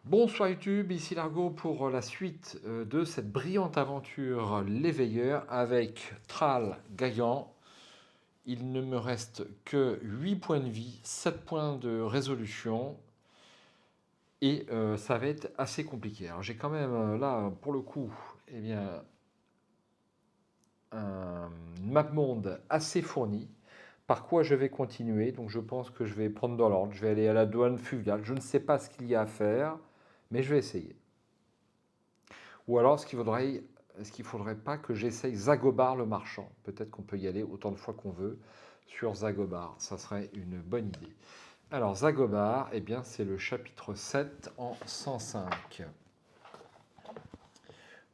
Bonsoir YouTube, ici Largo pour la suite de cette brillante aventure L'éveilleur avec Thrall Gaillan. Il ne me reste que 8 points de vie, 7 points de résolution et ça va être assez compliqué. Alors j'ai quand même là pour le coup eh bien, une map monde assez fournie. Par quoi je vais continuer? Donc je pense que je vais prendre dans l'ordre. Je vais aller à la douane fluviale. Je ne sais pas ce qu'il y a à faire, mais je vais essayer. Ou alors, est-ce qu'il ne faudrait pas que j'essaye Zagobar le marchand? Peut-être qu'on peut y aller autant de fois qu'on veut sur Zagobar. Ça serait une bonne idée. Alors, Zagobar, eh bien, c'est le chapitre 7 en 105.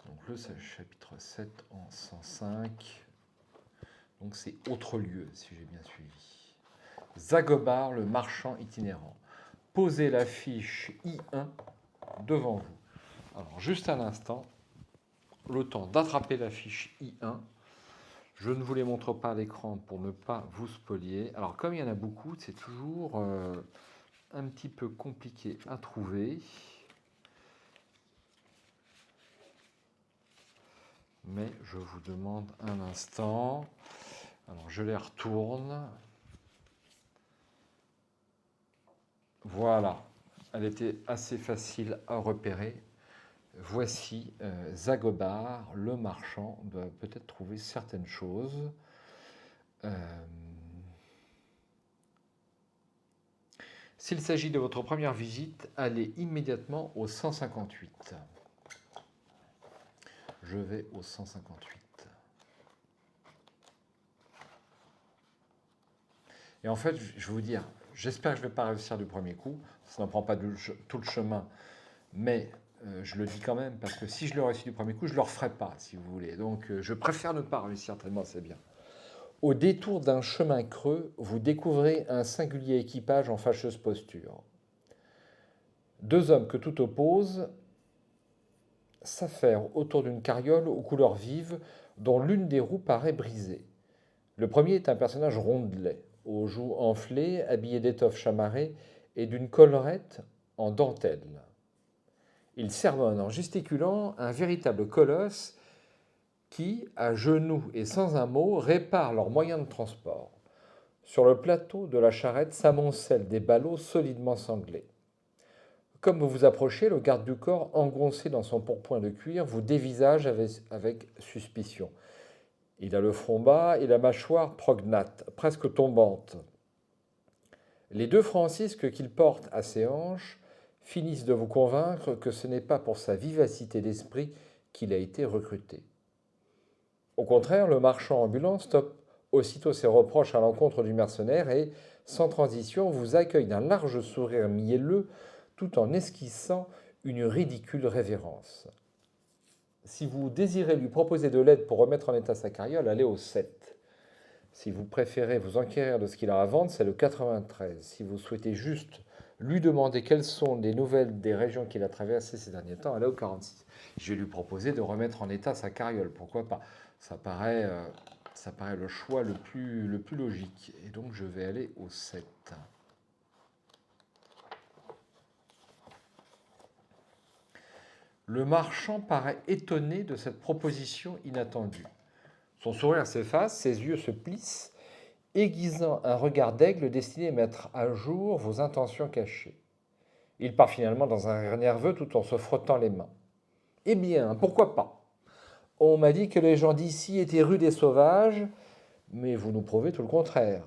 Donc, le chapitre 7 en 105. Donc, c'est autre lieu, si j'ai bien suivi. Zagobar, le marchand itinérant. Posez la fiche I1 devant vous. Alors, juste un instant, le temps d'attraper la fiche I1. Je ne vous les montre pas à l'écran pour ne pas vous spolier. Alors comme il y en a beaucoup, c'est toujours un petit peu compliqué à trouver. Mais je vous demande un instant. Alors je les retourne. Voilà. Elle était assez facile à repérer. Voici Zagobar, le marchand, doit peut-être trouver certaines choses. S'il s'agit de votre première visite, allez immédiatement au 158. Je vais au 158. Et en fait, je vais vous dire, j'espère que je ne vais pas réussir du premier coup. Ça n'en prend pas tout le chemin. Mais je le dis quand même, parce que si je le réussis du premier coup, je ne le referai pas, si vous voulez. Donc je préfère ne pas réussir tellement c'est bien. Au détour d'un chemin creux, vous découvrez un singulier équipage en fâcheuse posture. Deux hommes que tout oppose s'affairent autour d'une carriole aux couleurs vives dont l'une des roues paraît brisée. Le premier est un personnage rondelet, aux joues enflées, habillé d'étoffe chamarrée et d'une collerette en dentelle. Il sermonne en gesticulant un véritable colosse qui, à genoux et sans un mot, répare leurs moyens de transport. Sur le plateau de la charrette s'amoncellent des ballots solidement sanglés. Comme vous vous approchez, le garde du corps, engoncé dans son pourpoint de cuir, vous dévisage avec suspicion. Il a le front bas et la mâchoire prognate, presque tombante. Les deux francisques qu'il porte à ses hanches finissent de vous convaincre que ce n'est pas pour sa vivacité d'esprit qu'il a été recruté. Au contraire, le marchand ambulant stoppe aussitôt ses reproches à l'encontre du mercenaire et, sans transition, vous accueille d'un large sourire mielleux tout en esquissant une ridicule révérence. Si vous désirez lui proposer de l'aide pour remettre en état sa carriole, allez au 7. Si vous préférez vous enquérir de ce qu'il a à vendre, c'est le 93. Si vous souhaitez juste lui demander quelles sont les nouvelles des régions qu'il a traversées ces derniers temps, allez au 46. Je vais lui proposer de remettre en état sa carriole, pourquoi pas. Ça paraît le choix le plus logique. Et donc je vais aller au 7. Le marchand paraît étonné de cette proposition inattendue. Son sourire s'efface, ses yeux se plissent, aiguisant un regard d'aigle destiné à mettre à jour vos intentions cachées. Il part finalement dans un rire nerveux tout en se frottant les mains. Eh bien, pourquoi pas? On m'a dit que les gens d'ici étaient rudes et sauvages, mais vous nous prouvez tout le contraire.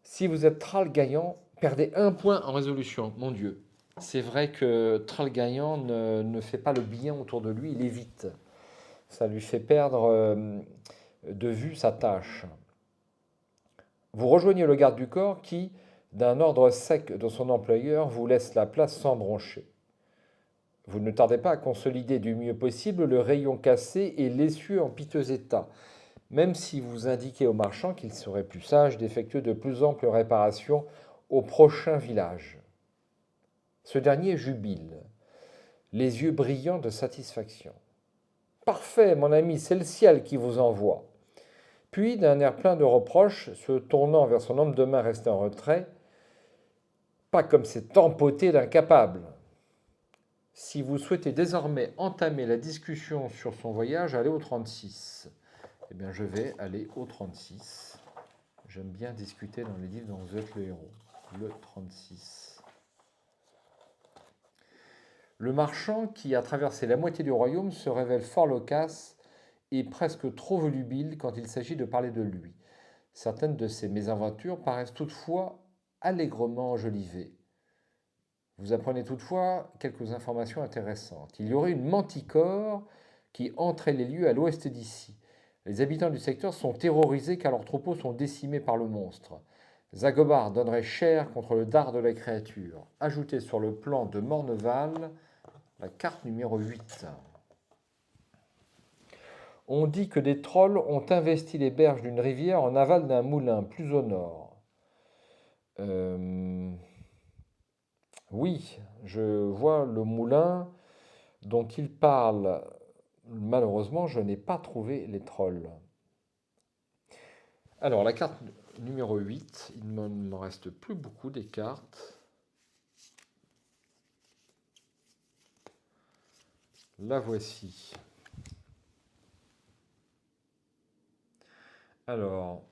Si vous êtes Thrall Gaillan, perdez un point en résolution, mon Dieu. C'est vrai que Thrall Gaillan ne fait pas le bien autour de lui, il évite. Ça lui fait perdre de vue sa tâche. Vous rejoignez le garde du corps qui, d'un ordre sec de son employeur, vous laisse la place sans broncher. Vous ne tardez pas à consolider du mieux possible le rayon cassé et l'essieu en piteux état, même si vous indiquez au marchand qu'il serait plus sage d'effectuer de plus amples réparations au prochain village. Ce dernier jubile, les yeux brillants de satisfaction. Parfait, mon ami, c'est le ciel qui vous envoie. Puis, d'un air plein de reproches, se tournant vers son homme de main resté en retrait, pas comme cet empoté d'incapable. Si vous souhaitez désormais entamer la discussion sur son voyage, allez au 36. Eh bien, je vais aller au 36. J'aime bien discuter dans les livres dont vous êtes le héros. Le 36. Le marchand, qui a traversé la moitié du royaume, se révèle fort loquace et presque trop volubile quand il s'agit de parler de lui. Certaines de ses mésaventures paraissent toutefois allègrement enjolivées. Vous apprenez toutefois quelques informations intéressantes. Il y aurait une manticore qui entrait les lieux à l'ouest d'ici. Les habitants du secteur sont terrorisés car leurs troupeaux sont décimés par le monstre. Zagobar donnerait cher contre le dard de la créature. Ajoutez sur le plan de Morneval la carte numéro 8. On dit que des trolls ont investi les berges d'une rivière en aval d'un moulin, plus au nord. Oui, je vois le moulin dont il parle. Malheureusement, je n'ai pas trouvé les trolls. Alors, la carte numéro 8, il ne m'en reste plus beaucoup des cartes. La voici. Alors,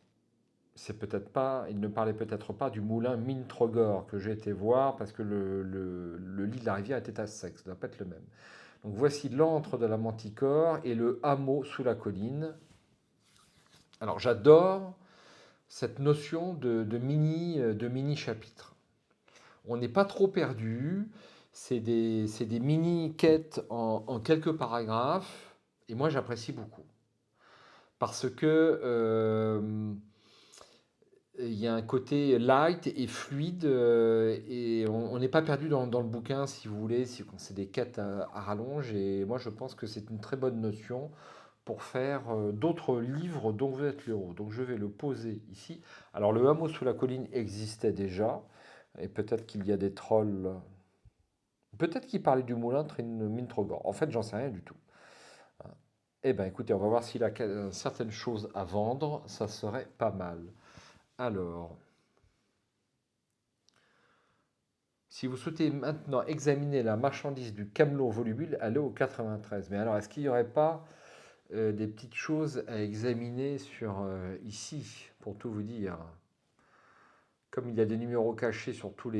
c'est peut-être pas, il ne parlait peut-être pas du moulin Mintrogor que j'ai été voir parce que le lit de la rivière était à sec, ça ne doit pas être le même. Donc voici l'antre de la Manticore et le hameau sous la colline. Alors j'adore cette notion de mini chapitres. On n'est pas trop perdu, c'est des mini-quêtes en quelques paragraphes, et moi j'apprécie beaucoup. Parce que il y a un côté light et fluide, et on n'est pas perdu dans le bouquin, si vous voulez, si c'est des quêtes à rallonge, et moi je pense que c'est une très bonne notion pour faire d'autres livres dont vous êtes le héros. Donc je vais le poser ici. Alors le hameau sous la colline existait déjà, et peut-être qu'il y a des trolls, peut-être qu'il parlait du moulin Mintrogor. En fait, j'en sais rien du tout. Eh bien écoutez, on va voir s'il a certaines choses à vendre, ça serait pas mal. Alors, si vous souhaitez maintenant examiner la marchandise du camelot volubile, allez au 93. Mais alors, est-ce qu'il n'y aurait pas des petites choses à examiner sur ici, pour tout vous dire? Comme il y a des numéros cachés sur toutes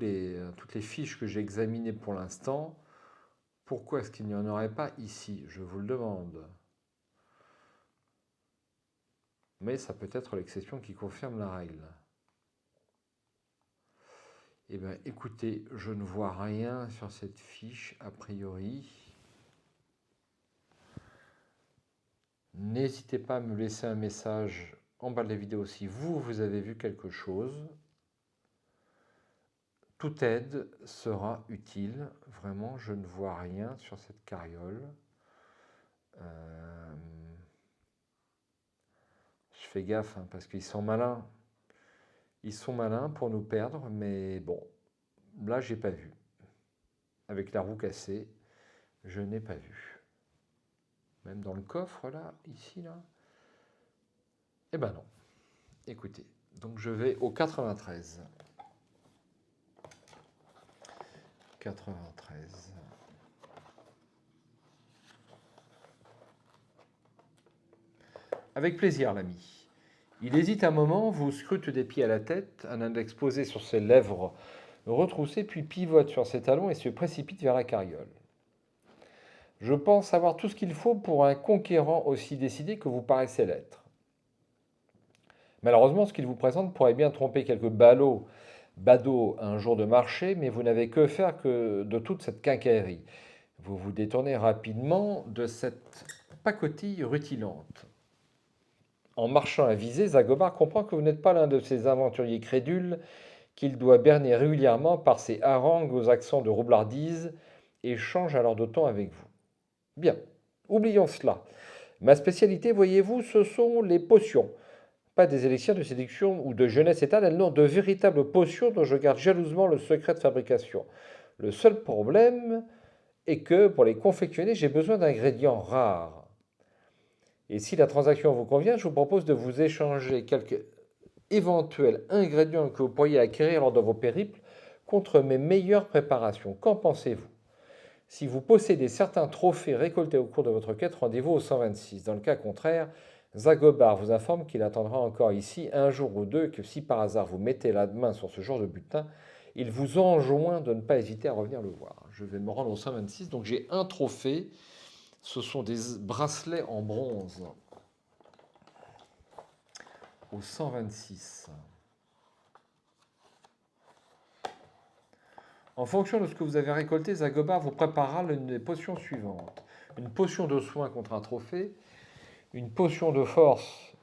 les fiches que j'ai examinées pour l'instant, pourquoi est-ce qu'il n'y en aurait pas ici? Je vous le demande. Mais ça peut être l'exception qui confirme la règle. Eh bien, écoutez, je ne vois rien sur cette fiche, a priori. N'hésitez pas à me laisser un message en bas de la vidéo si vous avez vu quelque chose. Toute aide sera utile. Vraiment, je ne vois rien sur cette carriole. Je fais gaffe hein, parce qu'ils sont malins. Ils sont malins pour nous perdre, mais bon, là, j'ai pas vu. Avec la roue cassée, je n'ai pas vu. Même dans le coffre, là, ici, là. Eh ben non. Écoutez, donc je vais au 93. 93. Avec plaisir, l'ami. Il hésite un moment, vous scrute des pieds à la tête, un index posé sur ses lèvres retroussées, puis pivote sur ses talons et se précipite vers la carriole. Je pense avoir tout ce qu'il faut pour un conquérant aussi décidé que vous paraissez l'être. Malheureusement, ce qu'il vous présente pourrait bien tromper quelques badauds un jour de marché, mais vous n'avez que faire que de toute cette quincaillerie. Vous vous détournez rapidement de cette pacotille rutilante. En marchant à viser, Zagobar comprend que vous n'êtes pas l'un de ces aventuriers crédules qu'il doit berner régulièrement par ses harangues aux accents de roublardise et change alors de ton avec vous. Bien, oublions cela. Ma spécialité, voyez-vous, ce sont les potions. Pas des élixirs de séduction ou de jeunesse éternelle, non, de véritables potions dont je garde jalousement le secret de fabrication. Le seul problème est que pour les confectionner, j'ai besoin d'ingrédients rares. Et si la transaction vous convient, je vous propose de vous échanger quelques éventuels ingrédients que vous pourriez acquérir lors de vos périples contre mes meilleures préparations. Qu'en pensez-vous? Si vous possédez certains trophées récoltés au cours de votre quête, rendez-vous au 126. Dans le cas contraire, Zagobar vous informe qu'il attendra encore ici un jour ou deux et que si par hasard vous mettez la main sur ce genre de butin, il vous enjoint de ne pas hésiter à revenir le voir. Je vais me rendre au 126, donc j'ai un trophée. Ce sont des bracelets en bronze. Au 126. En fonction de ce que vous avez récolté, Zagobar vous préparera l'une des potions suivantes. Une potion de soin contre un trophée, une potion de force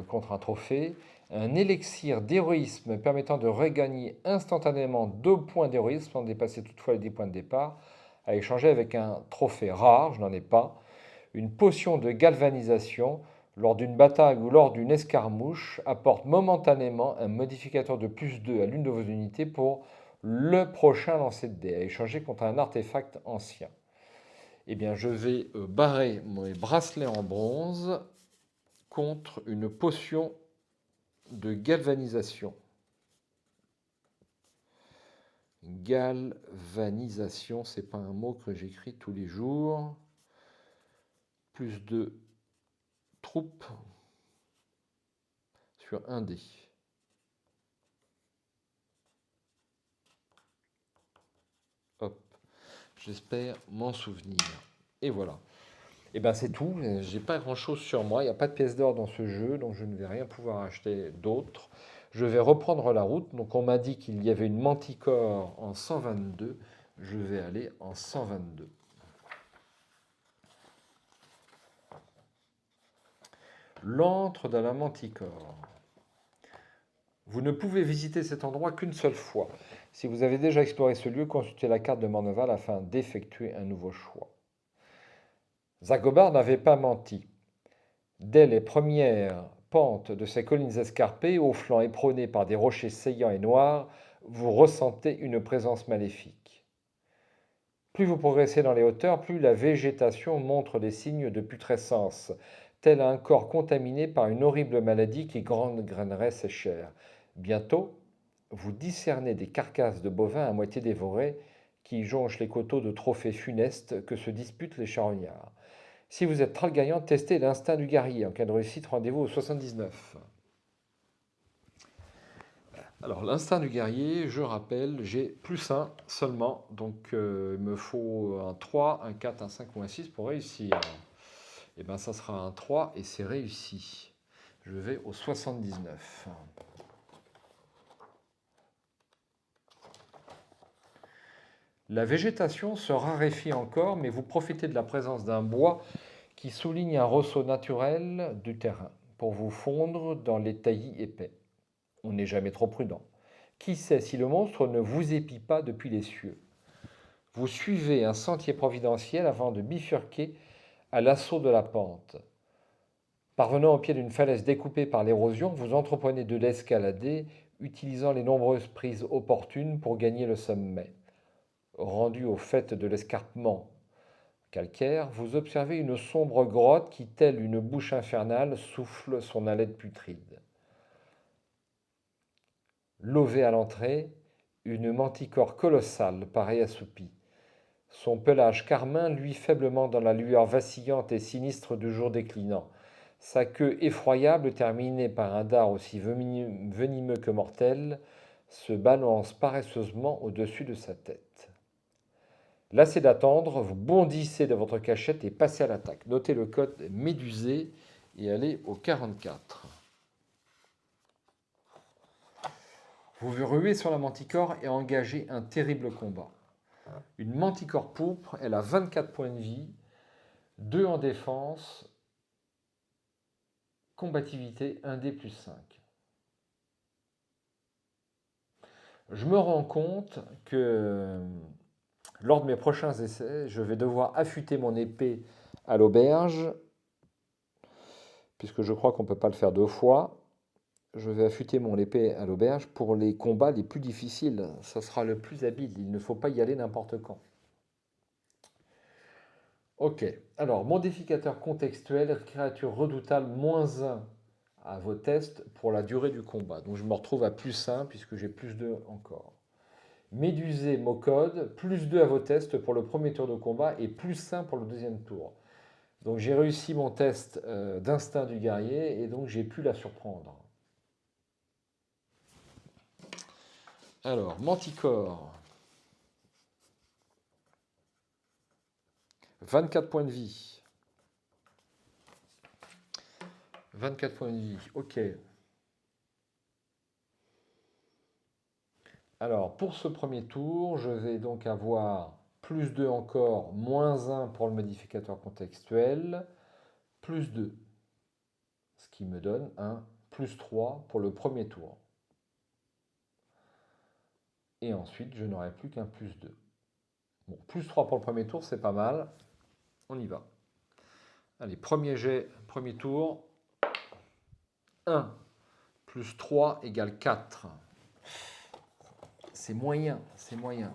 contre un trophée, un élixir d'héroïsme permettant de regagner instantanément 2 points d'héroïsme sans dépasser toutefois les 10 points de départ, à échanger avec un trophée rare, je n'en ai pas, une potion de galvanisation lors d'une bataille ou lors d'une escarmouche apporte momentanément un modificateur de +2 à l'une de vos unités pour le prochain lancer de dés, à échanger contre un artefact ancien. Eh bien, je vais barrer mes bracelets en bronze contre une potion de galvanisation. Galvanisation, c'est pas un mot que j'écris tous les jours. Plus de troupes sur un dé. Hop, j'espère m'en souvenir. Et voilà. Et ben c'est tout. J'ai pas grand chose sur moi. Il n'y a pas de pièces d'or dans ce jeu, donc je ne vais rien pouvoir acheter d'autre. Je vais reprendre la route. Donc on m'a dit qu'il y avait une manticore en 122. Je vais aller en 122. L'antre de la manticore. Vous ne pouvez visiter cet endroit qu'une seule fois. Si vous avez déjà exploré ce lieu, consultez la carte de Morneval afin d'effectuer un nouveau choix. Zagobar n'avait pas menti. Dès les premières pentes de ces collines escarpées, aux flancs éperonnés par des rochers saillants et noirs, vous ressentez une présence maléfique. Plus vous progressez dans les hauteurs, plus la végétation montre des signes de putrescence, tel un corps contaminé par une horrible maladie qui gangrénerait ses chairs. Bientôt, vous discernez des carcasses de bovins à moitié dévorés qui jonchent les coteaux de trophées funestes que se disputent les charognards. Si vous êtes Tralgaillant, testez l'instinct du guerrier. En cas de réussite, rendez-vous au 79. Alors, l'instinct du guerrier, je rappelle, j'ai +1 seulement. Donc, il me faut un 3, un 4, un 5 ou un 6 pour réussir. Et bien, ça sera un 3 et c'est réussi. Je vais au 79. La végétation se raréfie encore, mais vous profitez de la présence d'un bois qui souligne un ressaut naturel du terrain pour vous fondre dans les taillis épais. On n'est jamais trop prudent. Qui sait si le monstre ne vous épie pas depuis les cieux? Vous suivez un sentier providentiel avant de bifurquer à l'assaut de la pente. Parvenant au pied d'une falaise découpée par l'érosion, vous entreprenez de l'escalader, utilisant les nombreuses prises opportunes pour gagner le sommet. Rendu au fait de l'escarpement calcaire, vous observez une sombre grotte qui, telle une bouche infernale, souffle son haleine putride. Lové à l'entrée, une manticore colossale paraît assoupie. Son pelage carmin luit faiblement dans la lueur vacillante et sinistre du jour déclinant. Sa queue effroyable, terminée par un dard aussi venimeux que mortel, se balance paresseusement au-dessus de sa tête. Lassé d'attendre, vous bondissez de votre cachette et passez à l'attaque. Notez le code Médusé et allez au 44. Vous vous ruez sur la manticore et engagez un terrible combat. Une manticore pourpre, elle a 24 points de vie, 2 en défense, combativité 1D plus 5. Je me rends compte que lors de mes prochains essais, je vais devoir affûter mon épée à l'auberge, puisque je crois qu'on ne peut pas le faire 2 fois. Je vais affûter mon épée à l'auberge pour les combats les plus difficiles. Ça sera le plus habile. Il ne faut pas y aller n'importe quand. Ok. Alors, modificateur contextuel, créature redoutable, -1 à vos tests pour la durée du combat. Donc, je me retrouve à +1 puisque j'ai +2 encore. Médusé Mocode, +2 à vos tests pour le premier tour de combat et +1 pour le deuxième tour. Donc j'ai réussi mon test d'instinct du guerrier et donc j'ai pu la surprendre. Alors, Manticore. 24 points de vie. 24 points de vie, ok. Alors, pour ce premier tour, je vais donc avoir +2 encore, -1 pour le modificateur contextuel, +2. Ce qui me donne un +3 pour le premier tour. Et ensuite, je n'aurai plus qu'un +2. Bon, +3 pour le premier tour, c'est pas mal. On y va. Allez, premier jet, premier tour. 1 + 3 = 4. C'est moyen, c'est moyen.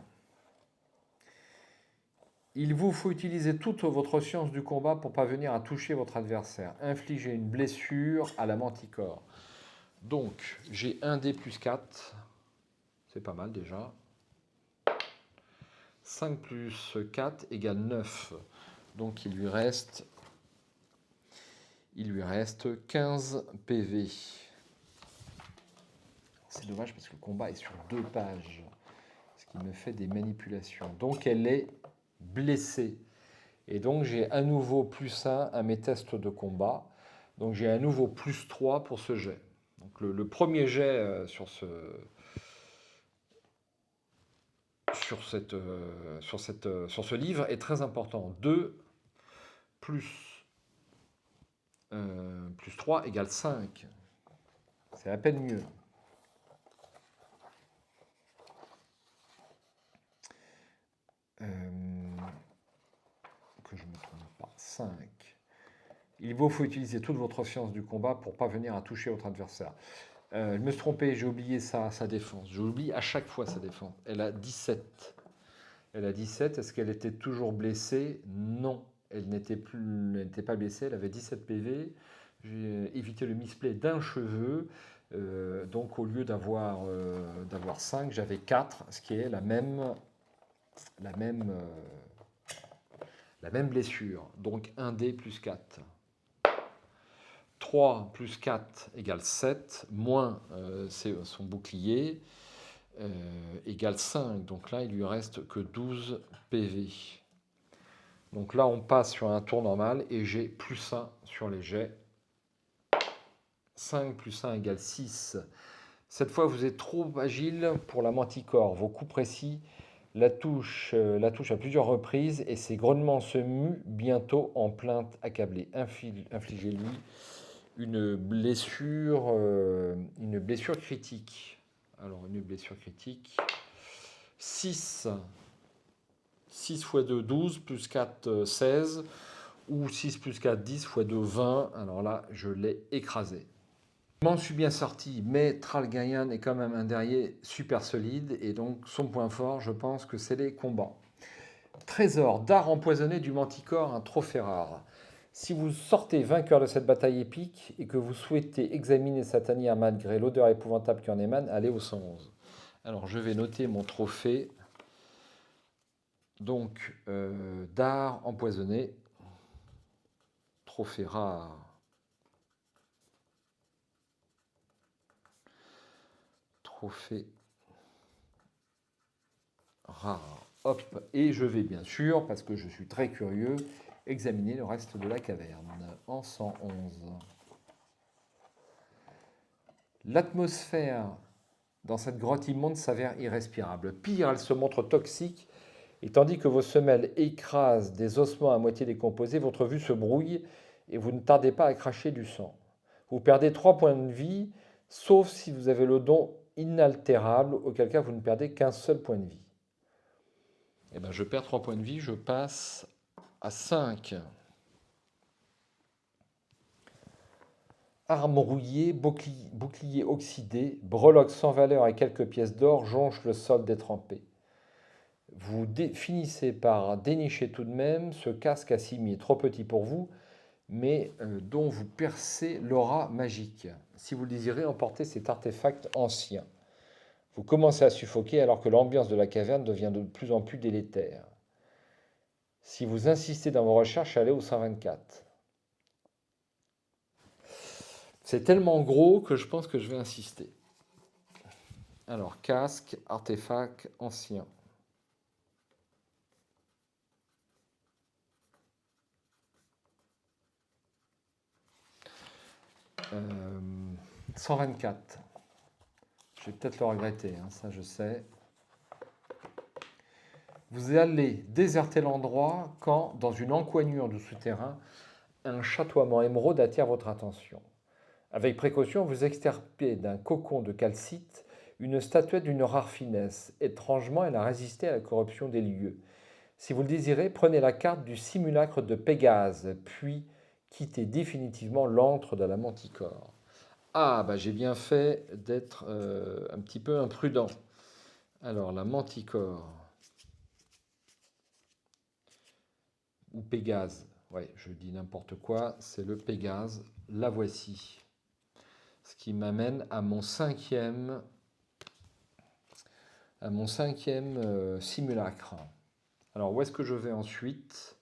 Il vous faut utiliser toute votre science du combat pour parvenir à toucher votre adversaire. Infliger une blessure à la manticore. Donc, j'ai 1 dé + 4. C'est pas mal déjà. 5 + 4 = 9. Donc, il lui reste 15 PV. C'est dommage parce que le combat est sur 2 pages. Ce qui me fait des manipulations. Donc, elle est blessée. Et donc, j'ai à nouveau +1 à mes tests de combat. Donc, j'ai à nouveau +3 pour ce jet. Donc, le premier jet sur ce livre est très important. 2 plus 3 = 5. C'est à peine mieux. Que je ne me trompe pas. 5. Il vous faut utiliser toute votre science du combat pour parvenir à toucher votre adversaire. Je me suis trompé, j'ai oublié sa défense. J'oublie à chaque fois sa défense. Elle a 17. Elle a 17. Est-ce qu'elle était toujours blessée? Non. Elle n'était pas blessée. Elle avait 17 PV. J'ai évité le misplay d'un cheveu. Donc au lieu d'avoir 5, j'avais 4, ce qui est la même blessure. Donc 1 dé + 4. 3 + 4 = 7, moins son bouclier, égale 5. Donc là, il lui reste que 12 PV. Donc là, on passe sur un tour normal et j'ai +1 sur les jets. 5 + 1 = 6. Cette fois, vous êtes trop agile pour la manticore. Vos coups précis la touchent à plusieurs reprises et ses grognements se muent bientôt en plainte accablée. Infligez-lui une blessure critique. Alors, une blessure critique. 6 x 2, 12, + 4, 16. Ou 6 + 4, 10, x 2, 20. Alors là, je l'ai écrasé. Je m'en suis bien sorti, mais Tralgayan est quand même un guerrier super solide. Et donc, son point fort, je pense que c'est les combats. Trésor, dard empoisonné du manticore, un trophée rare. Si vous sortez vainqueur de cette bataille épique et que vous souhaitez examiner sa tanière malgré l'odeur épouvantable qui en émane, allez au 111. Alors je vais noter mon trophée. Donc, dard empoisonné, trophée rare. Trophée rare. Hop, et je vais bien sûr, parce que je suis très curieux, examiner le reste de la caverne en 111. L'atmosphère dans cette grotte immonde s'avère irrespirable. Pire, elle se montre toxique, et tandis que vos semelles écrasent des ossements à moitié décomposés, votre vue se brouille et vous ne tardez pas à cracher du sang. Vous perdez 3 points de vie, sauf si vous avez le don inaltérable, auquel cas vous ne perdez qu'un seul point de vie. Eh bien, je perds 3 points de vie, je passe à 5. Armes rouillées, bouclier oxydé, breloques sans valeur et quelques pièces d'or jonchent le sol détrempé. Vous finissez par dénicher tout de même ce casque à cimier, trop petit pour vous, mais dont vous percez l'aura magique. Si vous le désirez, emportez cet artefact ancien. Vous commencez à suffoquer alors que l'ambiance de la caverne devient de plus en plus délétère. Si vous insistez dans vos recherches, allez au 124. C'est tellement gros que je pense que je vais insister. Alors, casque, artefact, ancien. 124. Je vais peut-être le regretter, hein, ça je sais. Vous allez déserter l'endroit quand, dans une encoignure du souterrain, un chatoiement émeraude attire votre attention. Avec précaution, vous extirpez d'un cocon de calcite une statuette d'une rare finesse. Étrangement, elle a résisté à la corruption des lieux. Si vous le désirez, prenez la carte du simulacre de Pégase, puis quittez définitivement l'antre de la Manticore. Ah, bah j'ai bien fait d'être un petit peu imprudent. Alors, la Manticore, ou Pégase, ouais, je dis n'importe quoi, c'est le Pégase, la voici. Ce qui m'amène à mon cinquième simulacre. Alors, où est-ce que je vais ensuite?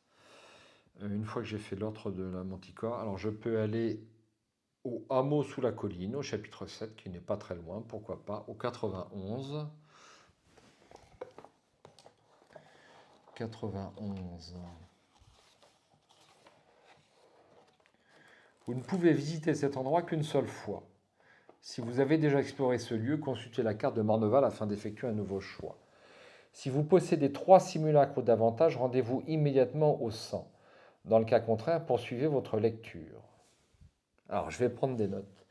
Une fois que j'ai fait l'autre de la Manticore, alors je peux aller au hameau sous la colline, au chapitre 7, qui n'est pas très loin, pourquoi pas, au 91. 91. Vous ne pouvez visiter cet endroit qu'une seule fois. Si vous avez déjà exploré ce lieu, consultez la carte de Marneval afin d'effectuer un nouveau choix. Si vous possédez 3 simulacres ou davantage, rendez-vous immédiatement au 100. Dans le cas contraire, poursuivez votre lecture. Alors, je vais prendre des notes.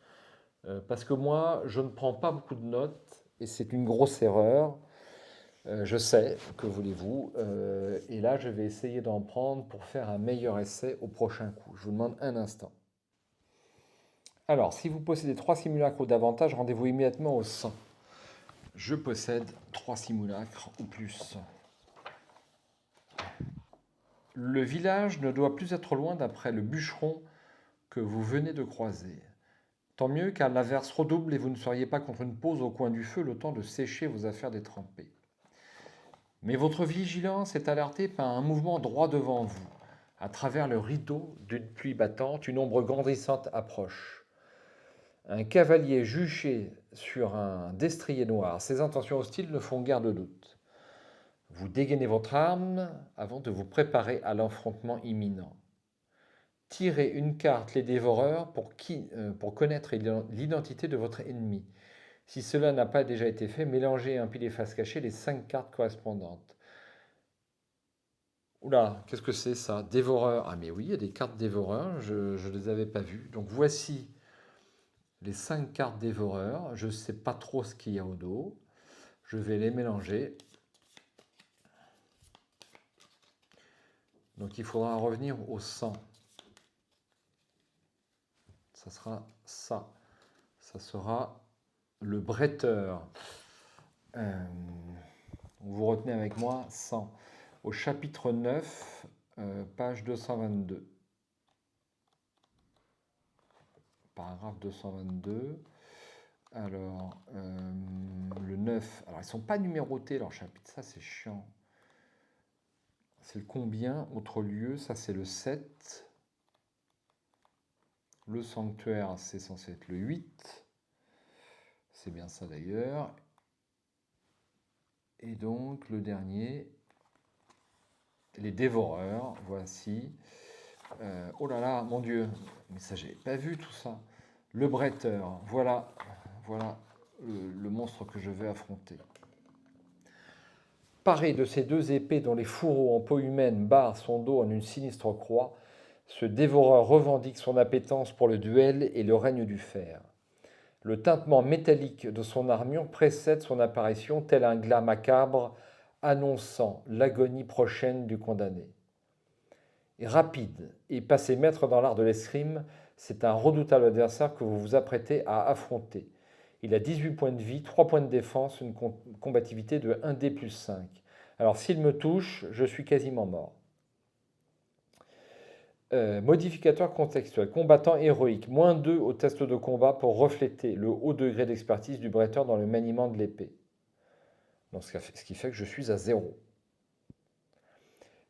Parce que moi, je ne prends pas beaucoup de notes, et c'est une grosse erreur. Je sais, que voulez-vous. Et là, je vais essayer d'en prendre pour faire un meilleur essai au prochain coup. Je vous demande un instant. Alors, si vous possédez 3 simulacres ou davantage, rendez-vous immédiatement au 100. Je possède 3 simulacres ou plus. Le village ne doit plus être loin d'après le bûcheron que vous venez de croiser. Tant mieux, car l'averse redouble et vous ne seriez pas contre une pause au coin du feu le temps de sécher vos affaires détrempées. Mais votre vigilance est alertée par un mouvement droit devant vous. À travers le rideau d'une pluie battante, une ombre grandissante approche. Un cavalier juché sur un destrier noir. Ses intentions hostiles ne font guère de doute. Vous dégainez votre arme avant de vous préparer à l'affrontement imminent. Tirez une carte les dévoreurs pour connaître l'identité de votre ennemi. Si cela n'a pas déjà été fait, mélangez un pilier face cachée les 5 cartes correspondantes. Oula, qu'est-ce que c'est ça? Dévoreur. Ah mais oui, il y a des cartes dévoreurs, je ne les avais pas vues. Donc voici les 5 cartes dévoreurs. Je ne sais pas trop ce qu'il y a au dos. Je vais les mélanger. Donc il faudra revenir au 100. Ça sera ça. Ça sera le bretteur. Vous retenez avec moi 100. Au chapitre 9, page 222. Paragraphe 222. Alors, le 9. Alors, ils ne sont pas numérotés, leurs chapitres. Ça, c'est chiant. C'est le combien, autre lieu. Ça, c'est le 7. Le sanctuaire, c'est censé être le 8. C'est bien ça, d'ailleurs. Et donc, le dernier, les dévoreurs. Voici. Oh là là, mon Dieu. Mais ça, j'avais pas vu tout ça. Le bretteur. Voilà le monstre que je vais affronter. Paré de ces 2 épées dont les fourreaux en peau humaine barrent son dos en une sinistre croix, ce dévoreur revendique son appétence pour le duel et le règne du fer. Le tintement métallique de son armure précède son apparition tel un glas macabre annonçant l'agonie prochaine du condamné. Et rapide et passé maître dans l'art de l'escrime, c'est un redoutable adversaire que vous vous apprêtez à affronter. Il a 18 points de vie, 3 points de défense, une combativité de 1D plus 5. Alors s'il me touche, je suis quasiment mort. Modificateur contextuel, combattant héroïque, -2 au test de combat pour refléter le haut degré d'expertise du bretteur dans le maniement de l'épée. Donc, ce qui fait que je suis à 0.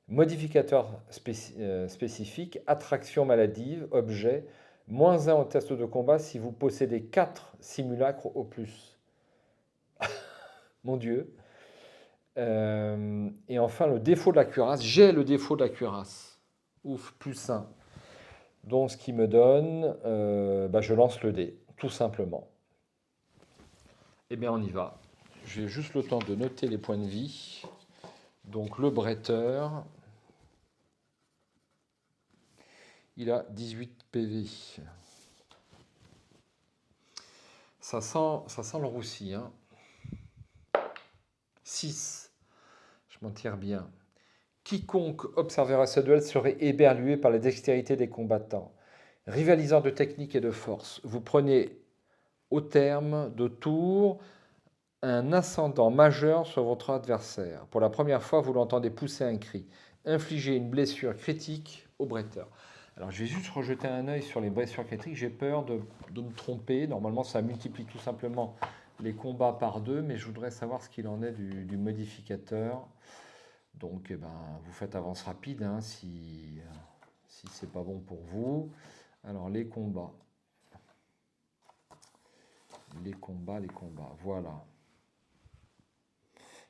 Modificateur spécifique, attraction maladive, objet, -1 au test de combat si vous possédez 4 simulacres au plus. Mon Dieu. Et enfin, le défaut de la cuirasse. J'ai le défaut de la cuirasse. Ouf, +1. Donc, ce qui me donne, je lance le dé, tout simplement. Eh bien, on y va. J'ai juste le temps de noter les points de vie. Donc, le bretteur, il a 18 PV. Ça sent le roussi, hein. 6. Je m'en tire bien. Quiconque observera ce duel serait éberlué par la dextérité des combattants. Rivalisant de technique et de force, vous prenez au terme de tour un ascendant majeur sur votre adversaire. Pour la première fois, vous l'entendez pousser un cri. Infligez une blessure critique au bretteur. Alors, je vais juste rejeter un œil sur les blessures critiques. J'ai peur de me tromper. Normalement, ça multiplie tout simplement les combats par 2, mais je voudrais savoir ce qu'il en est du modificateur. Donc, vous faites avance rapide, hein, si c'est pas bon pour vous. Alors, les combats. Les combats. Voilà.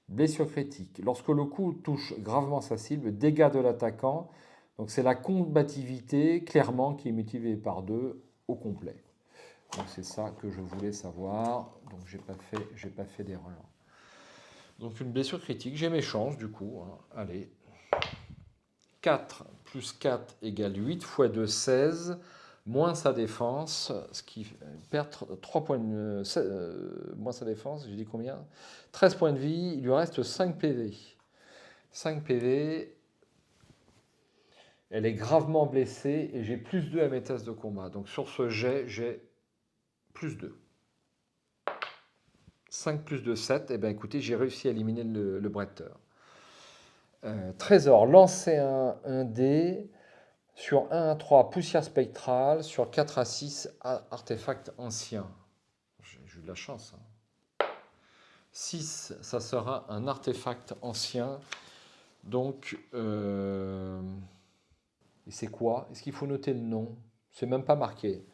Blessure critique. Lorsque le coup touche gravement sa cible, dégâts de l'attaquant. Donc, c'est la combativité, clairement, qui est multipliée par 2 au complet. Donc, c'est ça que je voulais savoir. Donc, j'ai pas fait d'erreur. Donc, une blessure critique. J'ai mes chances, du coup, hein. Allez. 4 plus 4 égale 8 fois 2, 16, moins sa défense, ce qui perd 3 points de moins sa défense, j'ai dit combien? 13 points de vie, il lui reste 5 PV. 5 PV, elle est gravement blessée et j'ai plus 2 à mes tests de combat. Donc sur ce jet, j'ai plus 2. 5 plus 2, 7. Et bien écoutez, j'ai réussi à éliminer le bretteur. Trésor, lancez un dé. Sur 1 à 3, poussière spectrale. Sur 4 à 6, artefact ancien. J'ai eu de la chance. 6, ça sera un artefact ancien. Donc, et c'est quoi? Est-ce qu'il faut noter le nom? C'est même pas marqué.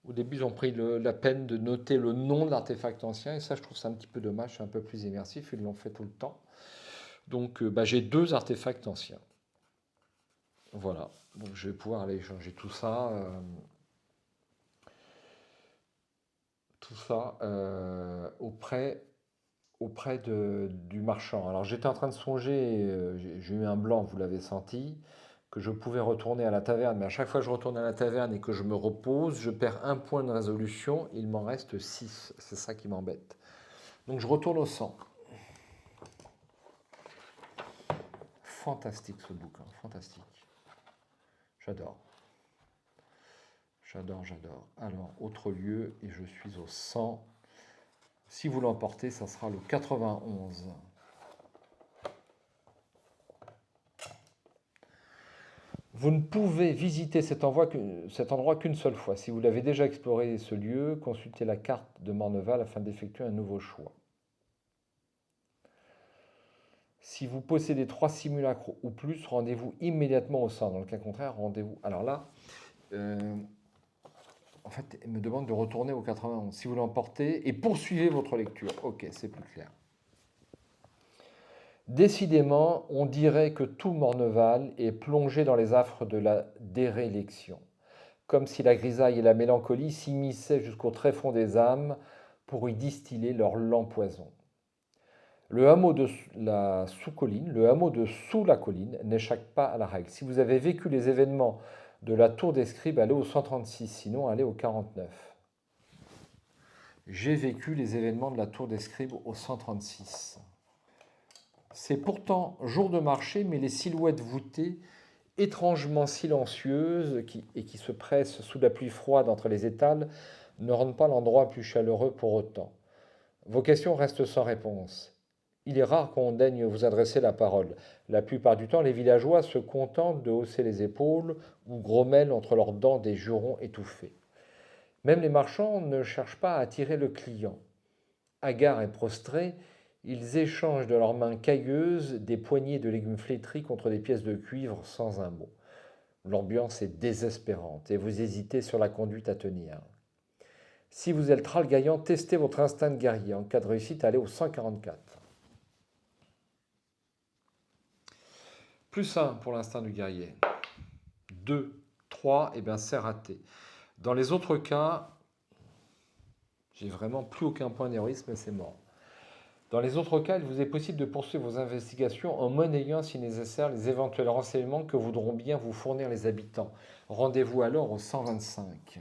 Au début, ils ont pris la peine de noter le nom de l'artefact ancien. Et ça, je trouve ça un petit peu dommage. C'est un peu plus immersif. Ils l'ont fait tout le temps. Donc, j'ai 2 artefacts anciens. Voilà. Donc, je vais pouvoir aller changer tout ça. Auprès du marchand. Alors j'étais en train de songer, j'ai eu un blanc, vous l'avez senti, que je pouvais retourner à la taverne, mais à chaque fois que je retourne à la taverne et que je me repose, je perds 1 point de résolution, il m'en reste 6. C'est ça qui m'embête. Donc je retourne au sang. Fantastique ce bouquin, fantastique. J'adore. J'adore. Alors, autre lieu, et je suis au 100. Si vous l'emportez, ça sera le 91. Vous ne pouvez visiter cet endroit qu'une seule fois. Si vous l'avez déjà exploré ce lieu, consultez la carte de Morneval afin d'effectuer un nouveau choix. Si vous possédez 3 simulacres ou plus, rendez-vous immédiatement au centre. Dans le cas contraire, rendez-vous. Alors là, en fait, il me demande de retourner au 91. Si vous l'emportez, et poursuivez votre lecture. Ok, c'est plus clair. Décidément, on dirait que tout Morneval est plongé dans les affres de la déréliction, comme si la grisaille et la mélancolie s'immisçaient jusqu'au tréfonds des âmes pour y distiller leur lent poison. Le hameau de la sous-colline, le hameau de sous la colline, n'échappe pas à la règle. Si vous avez vécu les événements de la tour des scribes, allez au 136, sinon allez au 49. J'ai vécu les événements de la tour des scribes au 136. C'est pourtant jour de marché, mais les silhouettes voûtées, étrangement silencieuses et qui se pressent sous la pluie froide entre les étals, ne rendent pas l'endroit plus chaleureux pour autant. Vos questions restent sans réponse. Il est rare qu'on daigne vous adresser la parole. La plupart du temps, les villageois se contentent de hausser les épaules ou grommellent entre leurs dents des jurons étouffés. Même les marchands ne cherchent pas à attirer le client. Hagard et prostré, Ils échangent de leurs mains cailleuses des poignées de légumes flétris contre des pièces de cuivre sans un mot. L'ambiance est désespérante et vous hésitez sur la conduite à tenir. Si vous êtes Tralgaillan, testez votre instinct de guerrier. En cas de réussite, allez au 144. Plus 1 pour l'instinct du guerrier. 2, 3, et bien c'est raté. Dans les autres cas, j'ai vraiment plus aucun point d'héroïsme et c'est mort. Dans les autres cas, il vous est possible de poursuivre vos investigations en monnayant, si nécessaire, les éventuels renseignements que voudront bien vous fournir les habitants. Rendez-vous alors au 125.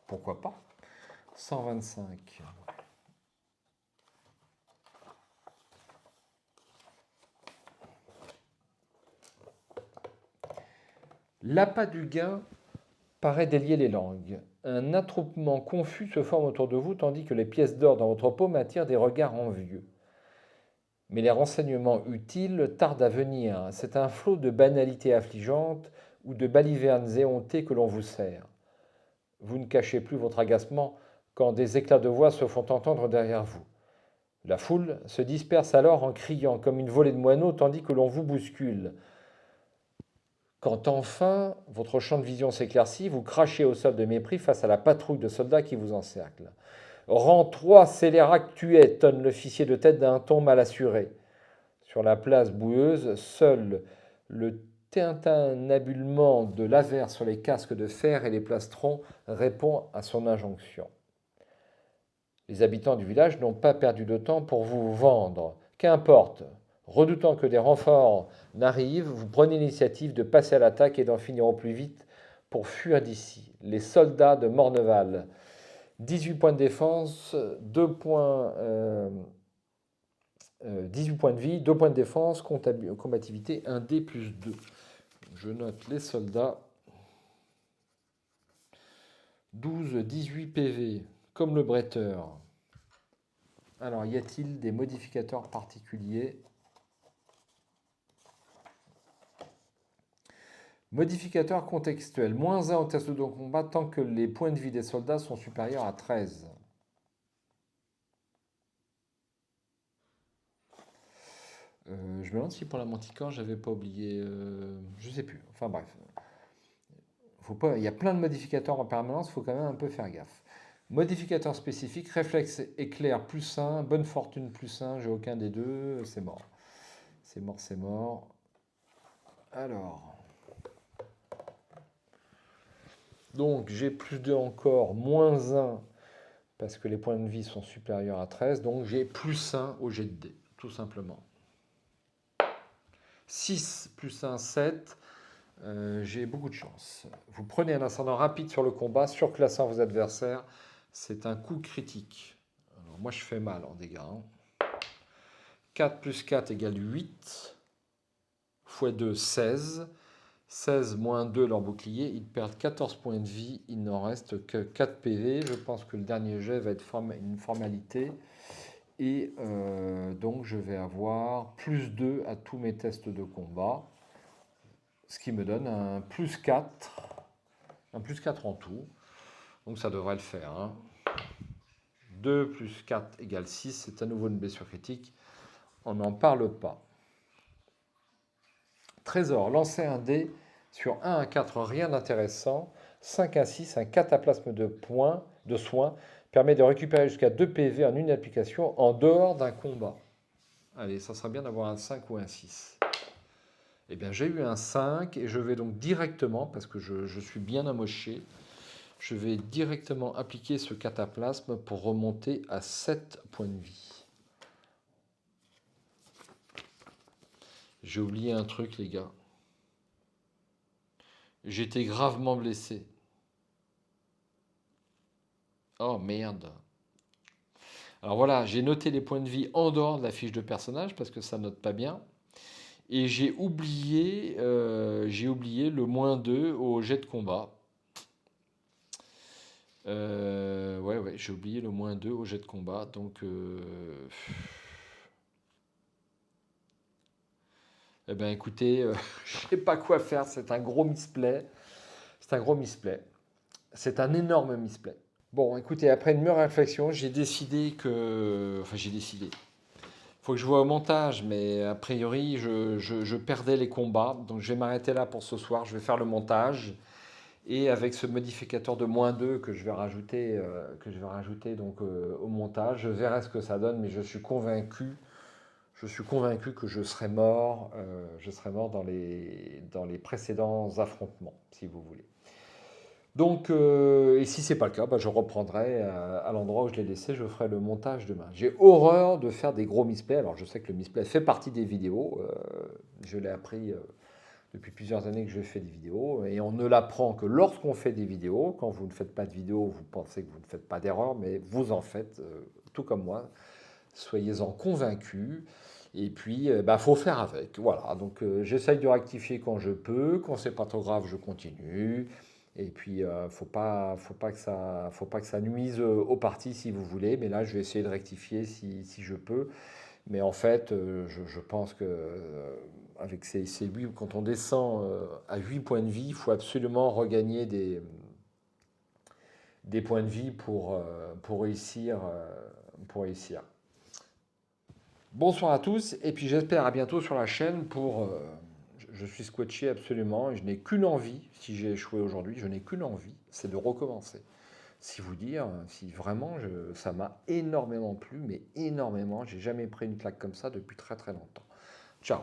Pourquoi pas 125. L'appât du gain paraît délier les langues. Un attroupement confus se forme autour de vous tandis que les pièces d'or dans votre paume attirent des regards envieux. Mais les renseignements utiles tardent à venir. C'est un flot de banalités affligeantes ou de balivernes éhontées que l'on vous sert. Vous ne cachez plus votre agacement quand des éclats de voix se font entendre derrière vous. La foule se disperse alors en criant comme une volée de moineaux tandis que l'on vous bouscule. Quand enfin votre champ de vision s'éclaircit, vous crachez au sol de mépris face à la patrouille de soldats qui vous encercle. Rang 3, scélérat tu es, tonne l'officier de tête d'un ton mal assuré. Sur la place boueuse, seul le tintinabulement de l'averse sur les casques de fer et les plastrons répond à son injonction. Les habitants du village n'ont pas perdu de temps pour vous vendre. Qu'importe, redoutant que des renforts n'arrivent, vous prenez l'initiative de passer à l'attaque et d'en finir au plus vite pour fuir d'ici. Les soldats de Morneval. 18 points de défense, 18 points de vie, 2 points de défense, combativité 1D plus 2. Je note les soldats. 12, 18 PV, comme le bretteur. Alors, y a-t-il des modificateurs particuliers? Modificateur contextuel. Moins 1 au test de combat tant que les points de vie des soldats sont supérieurs à 13. Je me demande si pour la manticore, j'avais pas oublié. Je sais plus. Enfin bref. Il y a plein de modificateurs en permanence, il faut quand même un peu faire gaffe. Modificateur spécifique, réflexe éclair plus 1, bonne fortune plus 1, j'ai aucun des deux, c'est mort. C'est mort, c'est mort. Alors. Donc j'ai plus 2 encore, moins 1, parce que les points de vie sont supérieurs à 13, donc j'ai plus 1 au jet de dés, tout simplement. 6 plus 1, 7. J'ai beaucoup de chance. Vous prenez un ascendant rapide sur le combat, surclassant vos adversaires. C'est un coup critique. Alors, moi, je fais mal en dégâts. 4 plus 4 égale 8. x 2, 16. 16 moins 2, leur bouclier. Ils perdent 14 points de vie. Il n'en reste que 4 PV. Je pense que le dernier jet va être une formalité. Et donc, je vais avoir plus 2 à tous mes tests de combat. Ce qui me donne un plus 4. Un plus 4 en tout. Donc ça devrait le faire. Hein. 2 plus 4 égale 6. C'est à nouveau une blessure critique. On n'en parle pas. Trésor, lancer un dé sur 1 à 4, rien d'intéressant. 5 à 6, un cataplasme de points de soins permet de récupérer jusqu'à 2 PV en une application en dehors d'un combat. Allez, ça serait bien d'avoir un 5 ou un 6. Eh bien, j'ai eu un 5 et je vais donc directement, parce que je suis bien amoché, je vais directement appliquer ce cataplasme pour remonter à 7 points de vie. J'ai oublié un truc, les gars. J'étais gravement blessé. Oh merde. Alors voilà, j'ai noté les points de vie en dehors de la fiche de personnage parce que ça note pas bien. Et j'ai oublié le moins 2 au jet de combat. Ouais, j'ai oublié le moins 2 au jet de combat. Donc, eh bien, écoutez, je sais pas quoi faire. C'est un gros misplay. C'est un gros misplay. C'est un énorme misplay. Bon, écoutez, après une mûre réflexion, j'ai décidé que... Enfin, j'ai décidé. faut que je vois au montage, mais a priori, je perdais les combats. Donc je vais m'arrêter là pour ce soir. Je vais faire le montage. Et avec ce modificateur de -2 que je vais rajouter donc, au montage, je verrai ce que ça donne, mais je suis convaincu que je serai mort dans les précédents affrontements, si vous voulez. Donc, et si c'est pas le cas, bah, je reprendrai à l'endroit où je l'ai laissé, je ferai le montage demain. J'ai horreur de faire des gros misplays. Alors, je sais que le misplay fait partie des vidéos. Je l'ai appris depuis plusieurs années que je fais des vidéos. Et on ne l'apprend que lorsqu'on fait des vidéos. Quand vous ne faites pas de vidéos, vous pensez que vous ne faites pas d'erreur, mais vous en faites, tout comme moi. Soyez-en convaincus. Et puis, bah, faut faire avec. Voilà. Donc, j'essaye de rectifier quand je peux. Quand c'est pas trop grave, je continue. Et puis, faut pas que ça nuise au parti si vous voulez. Mais là, je vais essayer de rectifier si je peux. Mais en fait, je pense que avec ces 8, quand on descend à 8 points de vie, il faut absolument regagner des points de vie pour réussir. Pour réussir. Bonsoir à tous, et puis j'espère à bientôt sur la chaîne pour... je suis scotché absolument, et je n'ai qu'une envie, si j'ai échoué aujourd'hui, je n'ai qu'une envie, c'est de recommencer. Si vous dire, si vraiment ça m'a énormément plu, mais énormément, j'ai jamais pris une claque comme ça depuis très très longtemps. Ciao.